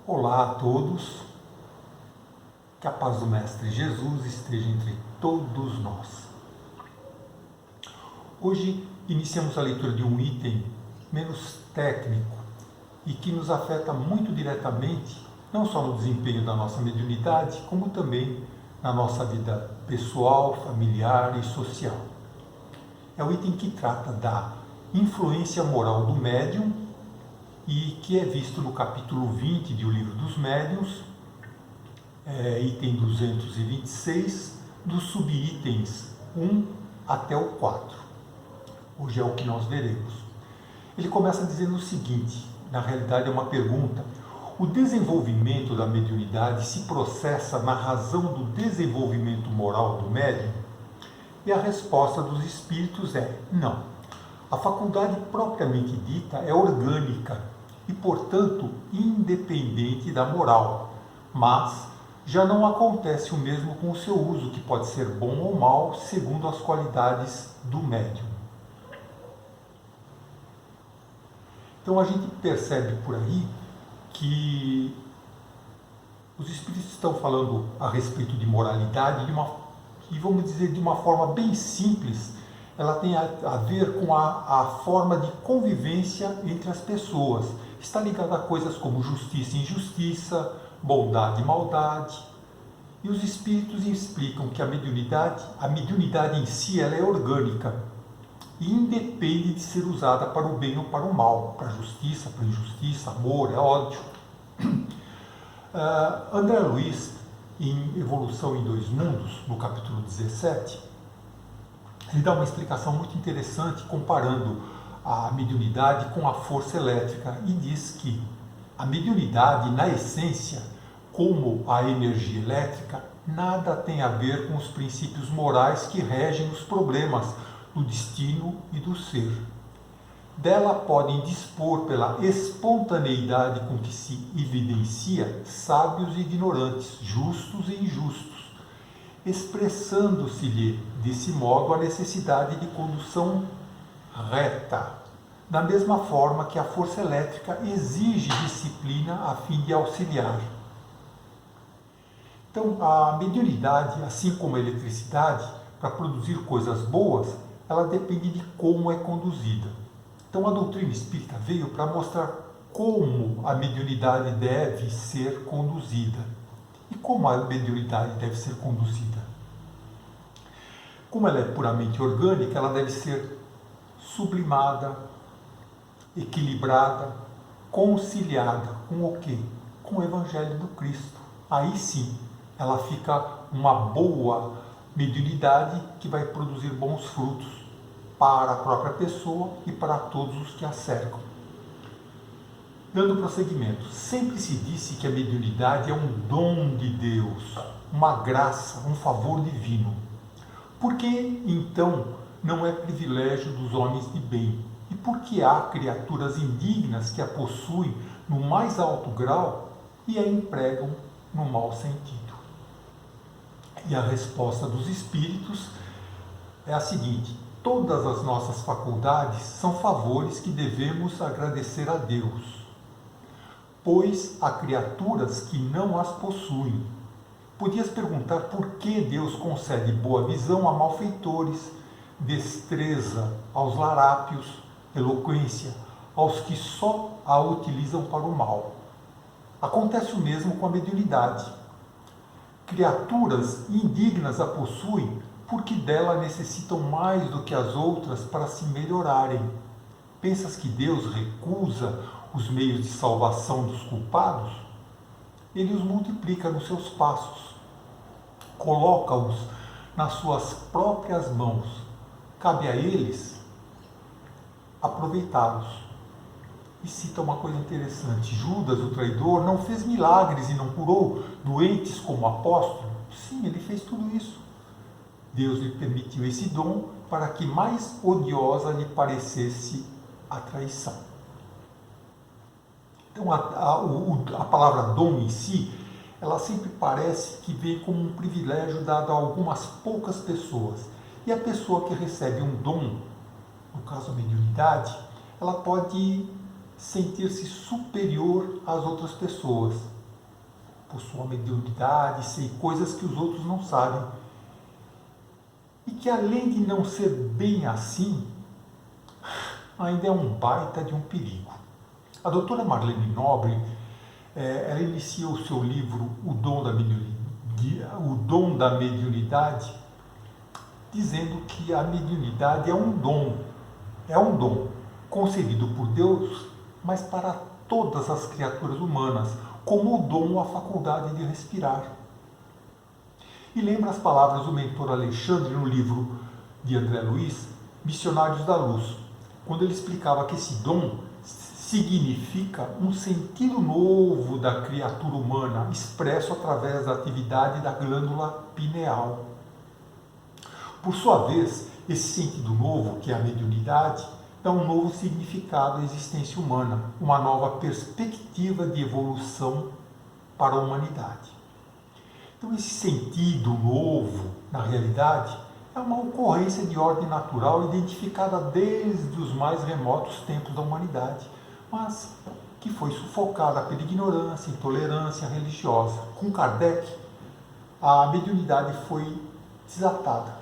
Olá a todos, que a paz do Mestre Jesus esteja entre todos nós. Hoje iniciamos a leitura de um item menos técnico e que nos afeta muito diretamente, não só no desempenho da nossa mediunidade, como também na nossa vida pessoal, familiar e social. É o item que trata da influência moral do médium e que é visto no capítulo 20 do Livro dos Médiuns, item 226, dos subitens 1 até o 4. Hoje é o que nós veremos. Ele começa dizendo o seguinte, na realidade é uma pergunta: o desenvolvimento da mediunidade se processa na razão do desenvolvimento moral do médium? E a resposta dos espíritos é não. A faculdade propriamente dita é orgânica e, portanto, independente da moral, mas já não acontece o mesmo com o seu uso, que pode ser bom ou mal, segundo as qualidades do médium. Então a gente percebe por aí que os espíritos estão falando a respeito de moralidade e vamos dizer de uma forma bem simples. Ela tem a ver com a forma de convivência entre as pessoas. Está ligada a coisas como justiça e injustiça, bondade e maldade. E os espíritos explicam que a mediunidade em si ela é orgânica e independe de ser usada para o bem ou para o mal, para a justiça, para a injustiça, amor, ódio. André Luiz, em Evolução em Dois Mundos, no capítulo 17, ele dá uma explicação muito interessante comparando a mediunidade com a força elétrica e diz que a mediunidade, na essência, como a energia elétrica, nada tem a ver com os princípios morais que regem os problemas do destino e do ser. Dela podem dispor, pela espontaneidade com que se evidencia, sábios e ignorantes, justos e injustos, expressando-se-lhe, desse modo, a necessidade de condução reta, da mesma forma que a força elétrica exige disciplina a fim de auxiliar. Então, a mediunidade, assim como a eletricidade, para produzir coisas boas, ela depende de como é conduzida. Então, a doutrina espírita veio para mostrar como a mediunidade deve ser conduzida. E como a mediunidade deve ser conduzida? Como ela é puramente orgânica, ela deve ser sublimada, equilibrada, conciliada com o quê? Com o Evangelho do Cristo. Aí sim, ela fica uma boa mediunidade que vai produzir bons frutos para a própria pessoa e para todos os que a cercam. Dando prosseguimento, sempre se disse que a mediunidade é um dom de Deus, uma graça, um favor divino. Por que, então, não é privilégio dos homens de bem? E por que há criaturas indignas que a possuem no mais alto grau e a empregam no mau sentido? E a resposta dos espíritos é a seguinte: todas as nossas faculdades são favores que devemos agradecer a Deus, pois há criaturas que não as possuem. Podias perguntar por que Deus concede boa visão a malfeitores, destreza aos larápios, eloquência aos que só a utilizam para o mal. Acontece o mesmo com a mediunidade. Criaturas indignas a possuem porque dela necessitam mais do que as outras para se melhorarem. Pensas que Deus recusa os meios de salvação dos culpados? Ele os multiplica nos seus passos, coloca-os nas suas próprias mãos. Cabe a eles aproveitá-los. E cita uma coisa interessante: Judas, o traidor, não fez milagres e não curou doentes como apóstolo? Sim, ele fez tudo isso. Deus lhe permitiu esse dom para que mais odiosa lhe parecesse a traição. Então, a palavra dom em si, ela sempre parece que vem como um privilégio dado a algumas poucas pessoas. E a pessoa que recebe um dom, no caso a mediunidade, ela pode sentir-se superior às outras pessoas. Possuo a mediunidade, sei coisas que os outros não sabem. E que além de não ser bem assim, ainda é um baita de um perigo. A doutora Marlene Nobre, ela inicia o seu livro O Dom da Mediunidade, dizendo que a mediunidade é um dom concedido por Deus, mas para todas as criaturas humanas, como o dom ou a faculdade de respirar. E lembra as palavras do mentor Alexandre no livro de André Luiz, Missionários da Luz, quando ele explicava que esse dom significa um sentido novo da criatura humana, expresso através da atividade da glândula pineal. Por sua vez, esse sentido novo, que é a mediunidade, dá um novo significado à existência humana, uma nova perspectiva de evolução para a humanidade. Então, esse sentido novo, na realidade, é uma ocorrência de ordem natural identificada desde os mais remotos tempos da humanidade, mas que foi sufocada pela ignorância, intolerância religiosa. Com Kardec, a mediunidade foi desatada,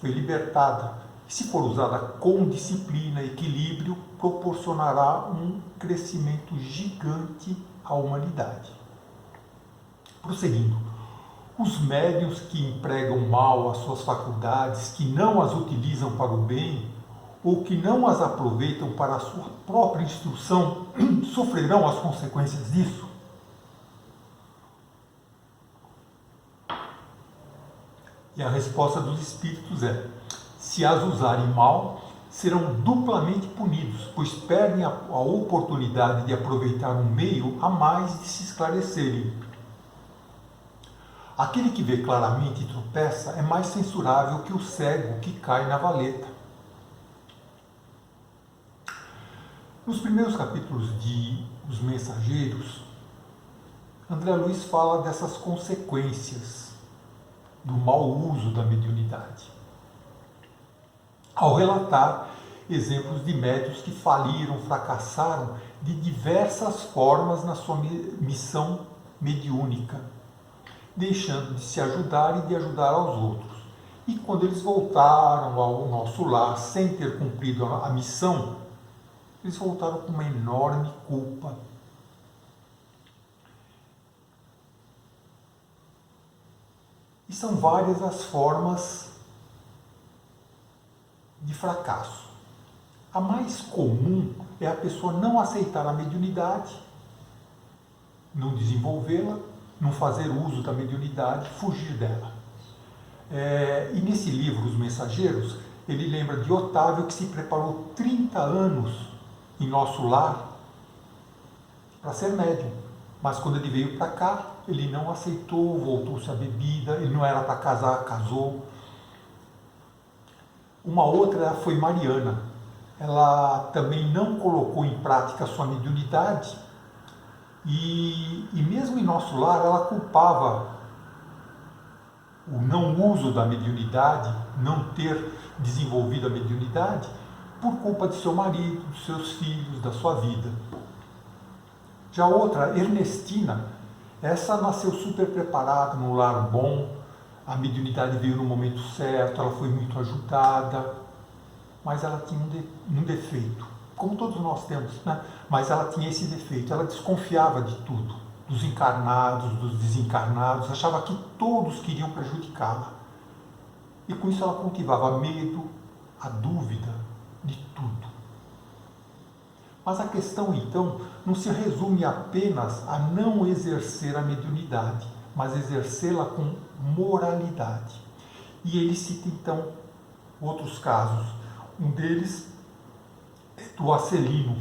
foi libertada, e se for usada com disciplina e equilíbrio, proporcionará um crescimento gigante à humanidade. Prosseguindo, os médiuns que empregam mal as suas faculdades, que não as utilizam para o bem, ou que não as aproveitam para a sua própria instrução, sofrerão as consequências disso? E a resposta dos espíritos é: se as usarem mal, serão duplamente punidos, pois perdem a oportunidade de aproveitar um meio a mais de se esclarecerem. Aquele que vê claramente e tropeça é mais censurável que o cego que cai na valeta. Nos primeiros capítulos de Os Mensageiros, André Luiz fala dessas consequências do mau uso da mediunidade, ao relatar exemplos de médiuns que faliram, fracassaram de diversas formas na sua missão mediúnica, deixando de se ajudar e de ajudar aos outros. E quando eles voltaram ao nosso lar sem ter cumprido a missão, eles voltaram com uma enorme culpa. E são várias as formas de fracasso. A mais comum é a pessoa não aceitar a mediunidade, não desenvolvê-la, não fazer uso da mediunidade, fugir dela. E nesse livro, Os Mensageiros, ele lembra de Otávio, que se preparou 30 anos em nosso lar para ser médium. Mas quando ele veio para cá, ele não aceitou, voltou-se à bebida, ele não era para casar, casou. Uma outra foi Mariana. Ela também não colocou em prática a sua mediunidade e mesmo em nosso lar ela culpava o não uso da mediunidade, não ter desenvolvido a mediunidade por culpa de seu marido, dos seus filhos, da sua vida. Já outra, Ernestina, essa nasceu super preparada, num lar bom, a mediunidade veio no momento certo, ela foi muito ajudada, mas ela tinha um defeito, como todos nós temos, né? Mas ela tinha esse defeito, ela desconfiava de tudo, dos encarnados, dos desencarnados, achava que todos queriam prejudicá-la. E com isso ela cultivava medo, a dúvida de tudo. Mas a questão, então, não se resume apenas a não exercer a mediunidade, mas exercê-la com moralidade. E ele cita, então, outros casos. Um deles é do Acelino.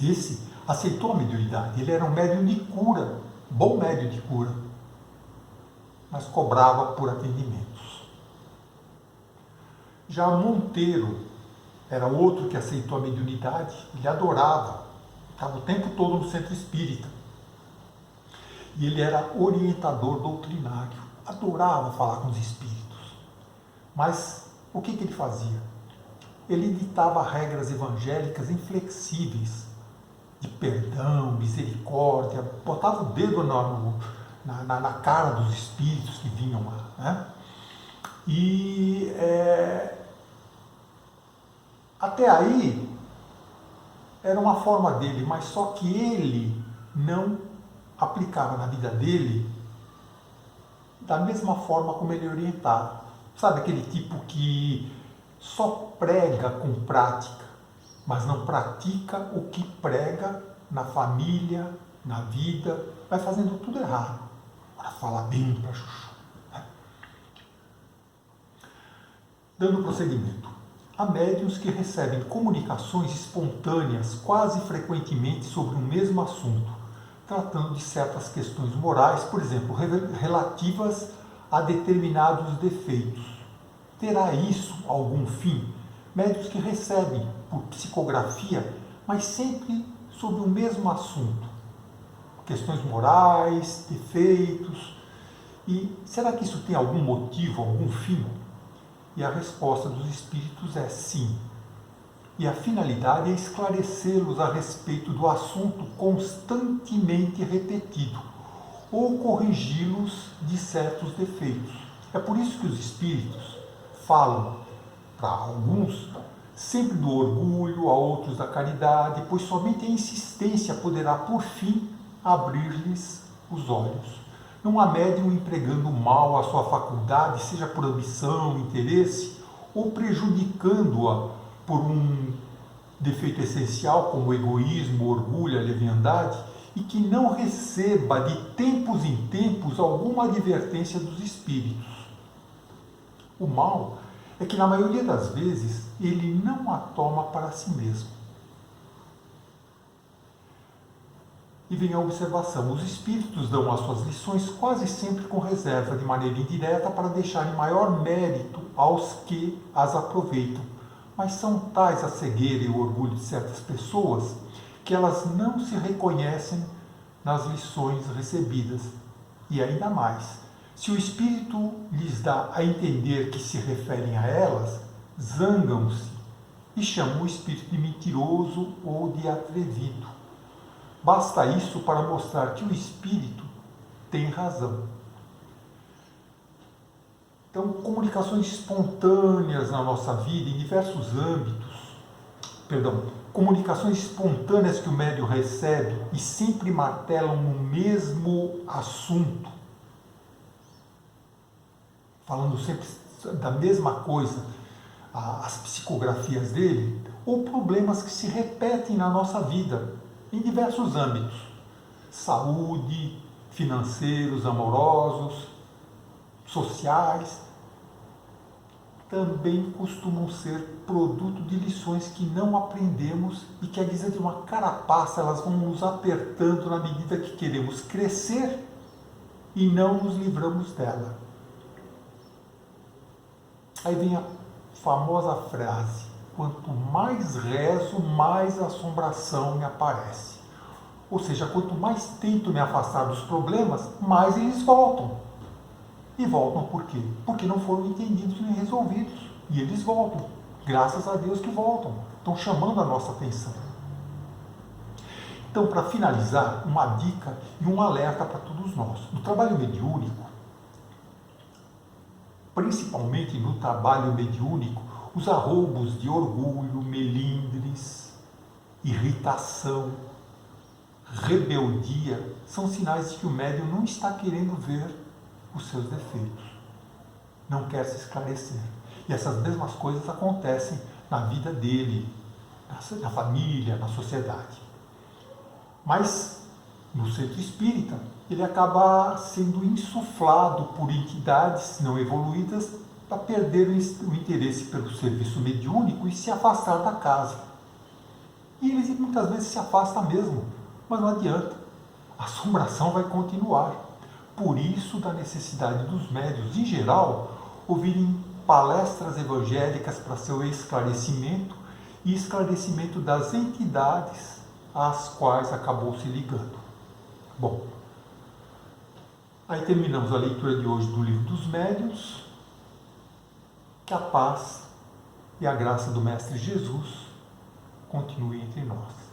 Esse aceitou a mediunidade. Ele era um médium de cura, bom médium de cura, mas cobrava por atendimentos. Já Monteiro era outro que aceitou a mediunidade, ele adorava, estava o tempo todo no centro espírita. E ele era orientador doutrinário, adorava falar com os espíritos. Mas o que ele fazia? Ele ditava regras evangélicas inflexíveis, de perdão, misericórdia, botava o dedo na cara dos espíritos que vinham lá, né? E até aí era uma forma dele, mas só que ele não aplicava na vida dele da mesma forma como ele orientava. Sabe aquele tipo que só prega com prática, mas não pratica o que prega na família, na vida, vai fazendo tudo errado. Para falar bem para chuchu. Né? Dando prosseguimento. Há médiuns que recebem comunicações espontâneas quase frequentemente sobre um mesmo assunto, tratando de certas questões morais, por exemplo, relativas a determinados defeitos. Terá isso algum fim? Médiuns que recebem por psicografia, mas sempre sobre o mesmo assunto. Questões morais, defeitos. E será que isso tem algum motivo, algum fim? E a resposta dos espíritos é sim. E a finalidade é esclarecê-los a respeito do assunto constantemente repetido, ou corrigi-los de certos defeitos. É por isso que os espíritos falam, para alguns, sempre do orgulho, a outros da caridade, pois somente a insistência poderá, por fim, abrir-lhes os olhos. Não há médium empregando mal a sua faculdade, seja por ambição, interesse, ou prejudicando-a por um defeito essencial, como o egoísmo, o orgulho, a leviandade, e que não receba de tempos em tempos alguma advertência dos espíritos. O mal é que, na maioria das vezes, ele não a toma para si mesmo. E vem a observação: os espíritos dão as suas lições quase sempre com reserva, de maneira indireta, para deixarem maior mérito aos que as aproveitam. Mas são tais a cegueira e o orgulho de certas pessoas que elas não se reconhecem nas lições recebidas. E ainda mais, se o espírito lhes dá a entender que se referem a elas, zangam-se e chamam o espírito de mentiroso ou de atrevido. Basta isso para mostrar que o espírito tem razão. Então, comunicações espontâneas na nossa vida, em diversos âmbitos, comunicações espontâneas que o médium recebe e sempre martelam no mesmo assunto, falando sempre da mesma coisa, as psicografias dele, ou problemas que se repetem na nossa vida, em diversos âmbitos, saúde, financeiros, amorosos, sociais, também costumam ser produto de lições que não aprendemos e que, à guisa de uma carapaça, elas vão nos apertando na medida que queremos crescer e não nos livramos dela. Aí vem a famosa frase: quanto mais rezo, mais assombração me aparece. Ou seja, quanto mais tento me afastar dos problemas, mais eles voltam. E voltam por quê? Porque não foram entendidos nem resolvidos. E eles voltam. Graças a Deus que voltam. Estão chamando a nossa atenção. Então, para finalizar, uma dica e um alerta para todos nós. No trabalho mediúnico, principalmente no trabalho mediúnico, os arroubos de orgulho, melindres, irritação, rebeldia são sinais de que o médium não está querendo ver os seus defeitos, não quer se esclarecer. E essas mesmas coisas acontecem na vida dele, na família, na sociedade. Mas, no centro espírita, ele acaba sendo insuflado por entidades não evoluídas para perder o interesse pelo serviço mediúnico e se afastar da casa. E eles muitas vezes se afastam mesmo, mas não adianta. A assombração vai continuar. Por isso, da necessidade dos médiuns, em geral, ouvirem palestras evangélicas para seu esclarecimento e esclarecimento das entidades às quais acabou se ligando. Bom, aí terminamos a leitura de hoje do Livro dos Médiuns. Que a paz e a graça do Mestre Jesus continue entre nós.